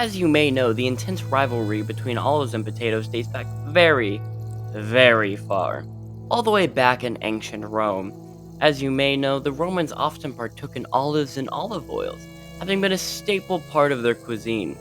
As you may know, the intense rivalry between olives and potatoes dates back very, very far, all the way back in ancient Rome. As you may know, the Romans often partook in olives and olive oils, having been a staple part of their cuisine.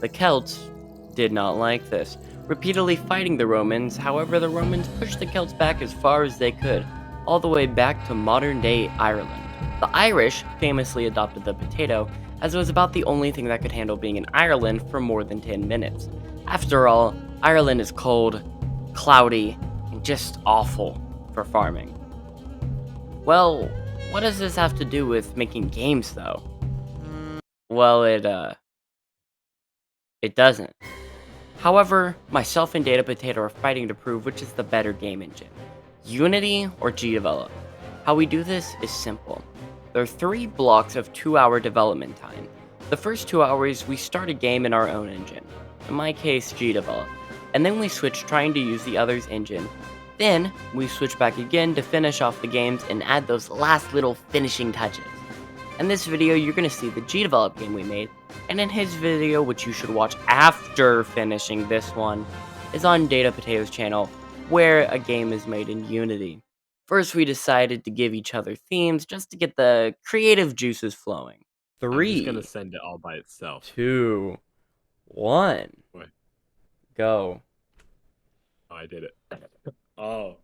The Celts did not like this, repeatedly fighting the Romans. However, the Romans pushed the Celts back as far as they could, all the way back to modern-day Ireland. The Irish famously adopted the potato, as it was about the only thing that could handle being in Ireland for more than 10 minutes. After all, Ireland is cold, cloudy, and just awful for farming. Well, what does this have to do with making games, though? Well, it doesn't. However, myself and DataPotato are fighting to prove which is the better game engine, Unity or GDevelop. How we do this is simple. There are 3 blocks of 2-hour development time. The first 2 hours, we start a game in our own engine, in my case, GDevelop, and then we switch trying to use the other's engine. Then, we switch back again to finish off the games and add those last little finishing touches. In this video, you're going to see the GDevelop game we made, and in his video, which you should watch after finishing this one, is on DataPotato's channel, where a game is made in Unity. First, we decided to give each other themes just to get the creative juices flowing. I'm 3, just gonna send it all by itself. 2, 1, What? go. Oh, I did it. Oh,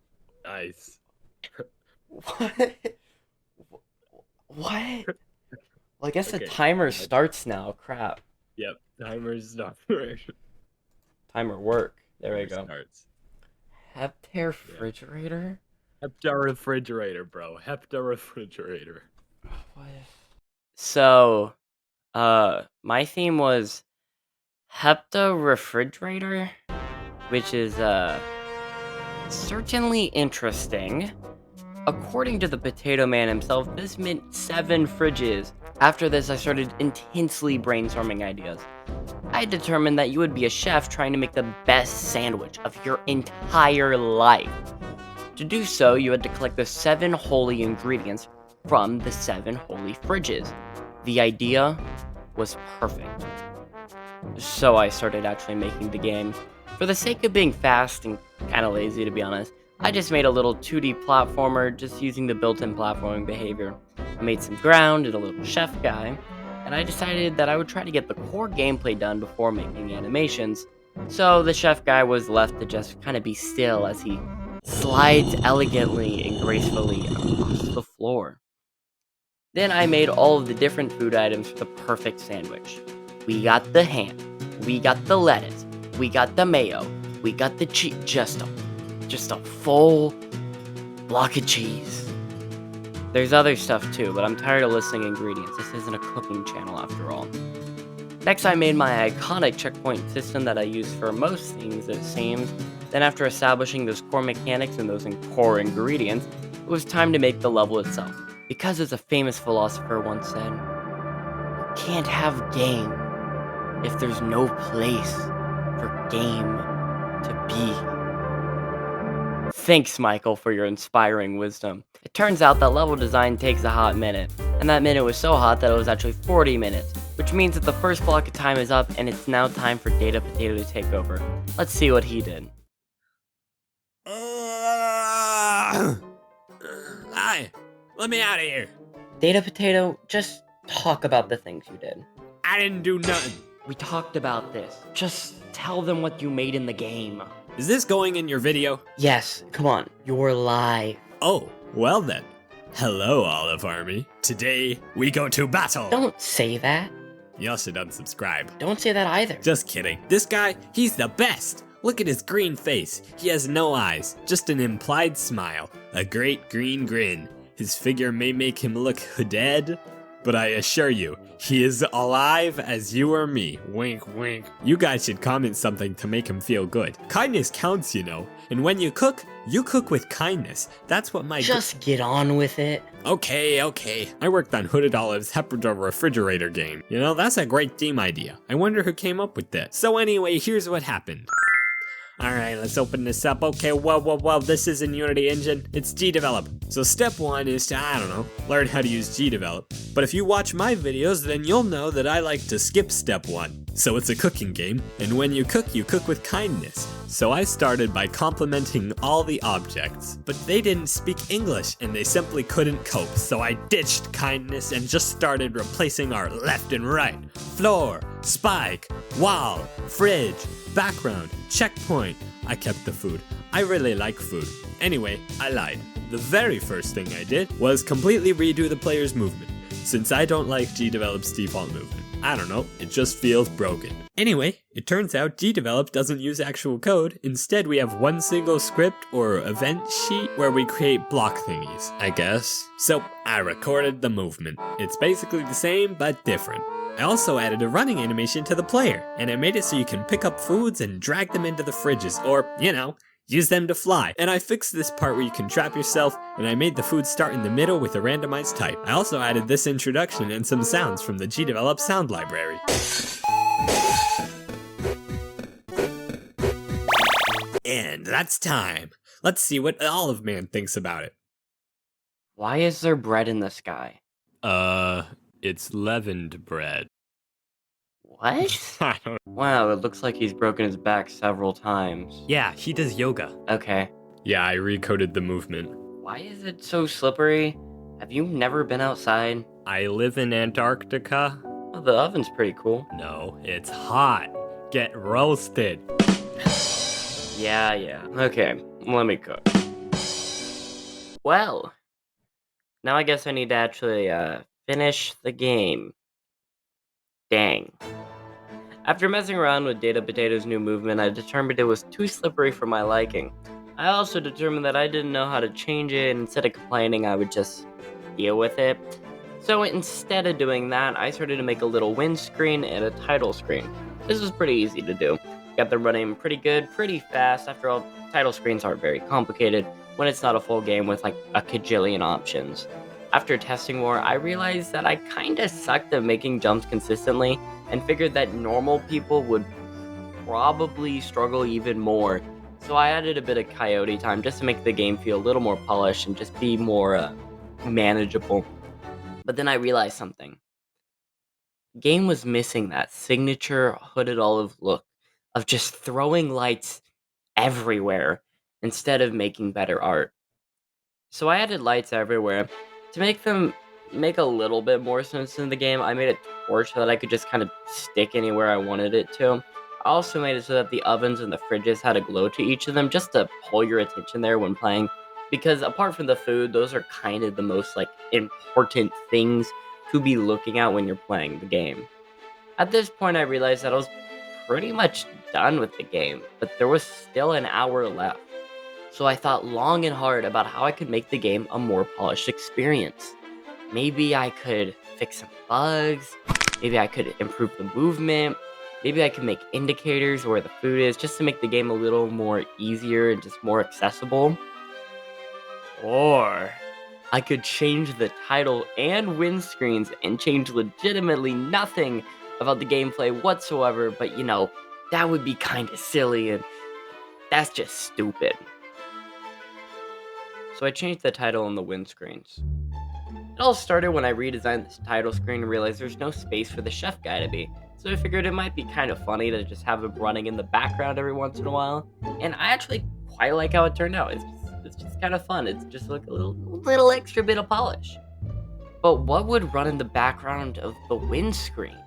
nice. What? What? Well, I guess Okay. the timer starts now. Crap. Yep, timer's not. Timer work. There we go. Starts. Heptare refrigerator? Hepta refrigerator, bro. Hepta refrigerator. What? So, my theme was Hepta refrigerator, which is, certainly interesting. According to the Potato Man himself, this meant 7 fridges. After this, I started intensely brainstorming ideas. I determined that you would be a chef trying to make the best sandwich of your entire life. To do so, you had to collect the 7 holy ingredients from the 7 holy fridges. The idea was perfect. So I started actually making the game. For the sake of being fast and kind of lazy, to be honest, I just made a little 2D platformer just using the built-in platforming behavior. I made some ground and a little chef guy, and I decided that I would try to get the core gameplay done before making the animations. So the chef guy was left to just kind of be still as he slides elegantly and gracefully across the floor. Then I made all of the different food items for the perfect sandwich. We got the ham, we got the lettuce, we got the mayo, we got the cheese, just a full block of cheese. There's other stuff too, but I'm tired of listing ingredients. This isn't a cooking channel after all. Next, I made my iconic checkpoint system that I use for most things, it seems. Then after establishing those core mechanics and those core ingredients, it was time to make the level itself. Because as a famous philosopher once said, you can't have game if there's no place for game to be. Thanks, Michael, for your inspiring wisdom. It turns out that level design takes a hot minute, and that minute was so hot that it was actually 40 minutes, which means that the first block of time is up and it's now time for DataPotato to take over. Let's see what he did. Hi, let me out of here. DataPotato, just talk about the things you did. I didn't do nothing. We talked about this. Just tell them what you made in the game. Is this going in your video? Yes, come on, you're live. Oh, well then. Hello, Olive Army. Today, we go to battle. Don't say that. Y'all should unsubscribe. Don't say that either. Just kidding. This guy, he's the best. Look at his green face. He has no eyes, just an implied smile. A great green grin. His figure may make him look dead, but I assure you, he is alive as you or me. Wink, wink. You guys should comment something to make him feel good. Kindness counts, you know. And when you cook with kindness. That's what my— Just get on with it. Okay. I worked on Hooded Olive's Hepta refrigerator game. You know, that's a great theme idea. I wonder who came up with this. So anyway, here's what happened. Alright, let's open this up. Okay, whoa, this is in Unity Engine. It's GDevelop. So step 1 is to, I don't know, learn how to use GDevelop. But if you watch my videos, then you'll know that I like to skip step 1. So it's a cooking game, and when you cook with kindness. So I started by complimenting all the objects, but they didn't speak English and they simply couldn't cope, so I ditched kindness and just started replacing our left and right, floor, spike, wall, fridge, background, checkpoint. I kept the food. I really like food. Anyway, I lied. The very first thing I did was completely redo the player's movement, since I don't like GDevelop's default movement. I don't know, it just feels broken. Anyway, it turns out GDevelop doesn't use actual code. Instead, we have one single script or event sheet where we create block thingies, I guess. So I recorded the movement. It's basically the same, but different. I also added a running animation to the player, and I made it so you can pick up foods and drag them into the fridges, or, use them to fly. And I fixed this part where you can trap yourself, and I made the food start in the middle with a randomized type. I also added this introduction and some sounds from the GDevelop sound library. And that's time. Let's see what Olive Man thinks about it. Why is there bread in the sky? It's leavened bread. What? I don't. Wow, it looks like he's broken his back several times. Yeah, he does yoga. Okay. Yeah, I recoded the movement. Why is it so slippery? Have you never been outside? I live in Antarctica. Oh, the oven's pretty cool. No, it's hot. Get roasted. Yeah. Okay, let me cook. Well, now I guess I need to actually, finish the game. Dang. After messing around with DataPotato's new movement, I determined it was too slippery for my liking. I also determined that I didn't know how to change it, and instead of complaining, I would just deal with it. So instead of doing that, I started to make a little win screen and a title screen. This was pretty easy to do. Got them running pretty good, pretty fast. After all, title screens aren't very complicated when it's not a full game with like a kajillion options. After testing more, I realized that I kinda sucked at making jumps consistently, and figured that normal people would probably struggle even more. So I added a bit of coyote time just to make the game feel a little more polished and just be more manageable. But then I realized something. The game was missing that signature hooded olive look of just throwing lights everywhere instead of making better art. So I added lights everywhere. To make them make a little bit more sense in the game, I made a torch that I could just kind of stick anywhere I wanted it to. I also made it so that the ovens and the fridges had a glow to each of them just to pull your attention there when playing. Because apart from the food, those are kind of the most like important things to be looking at when you're playing the game. At this point, I realized that I was pretty much done with the game, but there was still an hour left. So I thought long and hard about how I could make the game a more polished experience. Maybe I could fix some bugs, maybe I could improve the movement, maybe I could make indicators where the food is just to make the game a little more easier and just more accessible. Or I could change the title and win screens and change legitimately nothing about the gameplay whatsoever, but that would be kinda silly and that's just stupid. So I changed the title and the win screens. It all started when I redesigned this title screen and realized there's no space for the chef guy to be. So I figured it might be kind of funny to just have him running in the background every once in a while. And I actually quite like how it turned out. It's just kind of fun. It's just like a little extra bit of polish. But what would run in the background of the win screen?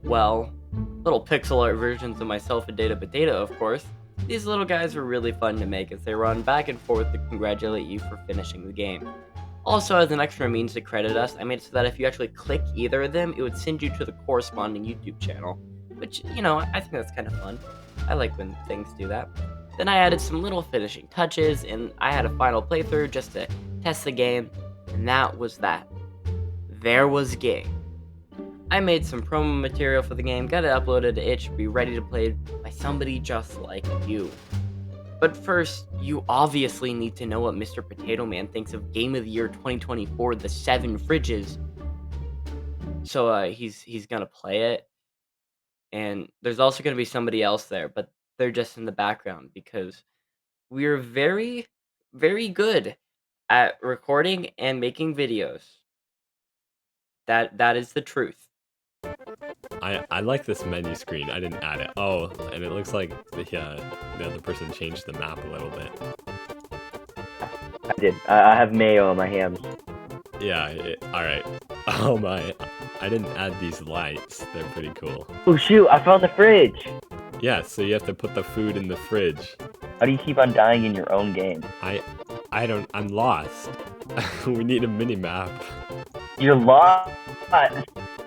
Well, little pixel art versions of myself and DataPotato, of course. These little guys were really fun to make as they run back and forth to congratulate you for finishing the game. Also, as an extra means to credit us, I made it so that if you actually click either of them, it would send you to the corresponding YouTube channel. Which, I think that's kind of fun. I like when things do that. Then I added some little finishing touches, and I had a final playthrough just to test the game, and that was that. There was game. I made some promo material for the game, got it uploaded to itch, be ready to play by somebody just like you. But first, you obviously need to know what Mr. Potato Man thinks of Game of the Year 2024, The 7 Fridges. So he's gonna play it, and there's also gonna be somebody else there, but they're just in the background because we're very, very good at recording and making videos. That is the truth. I like this menu screen. I didn't add it. Oh, and it looks like the other person changed the map a little bit. I did. I have mayo on my hands. Yeah, alright. Oh my, I didn't add these lights. They're pretty cool. Oh shoot, I found the fridge! Yeah, so you have to put the food in the fridge. How do you keep on dying in your own game? I'm lost. We need a mini-map. You're lost!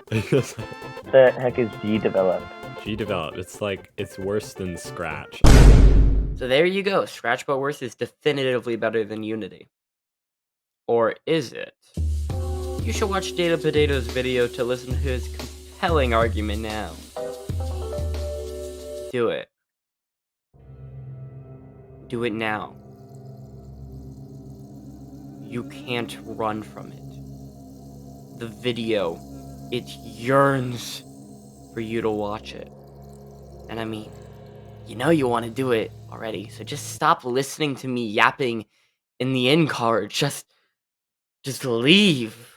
The heck is G-developed? G-developed, it's worse than Scratch. So there you go. Scratch but worse is definitively better than Unity. Or is it? You should watch DataPotato's video to listen to his compelling argument now. Do it. Do it now. You can't run from it. The video, it yearns for you to watch it. And I mean, you know you want to do it already, so just stop listening to me yapping in the end card. Just leave.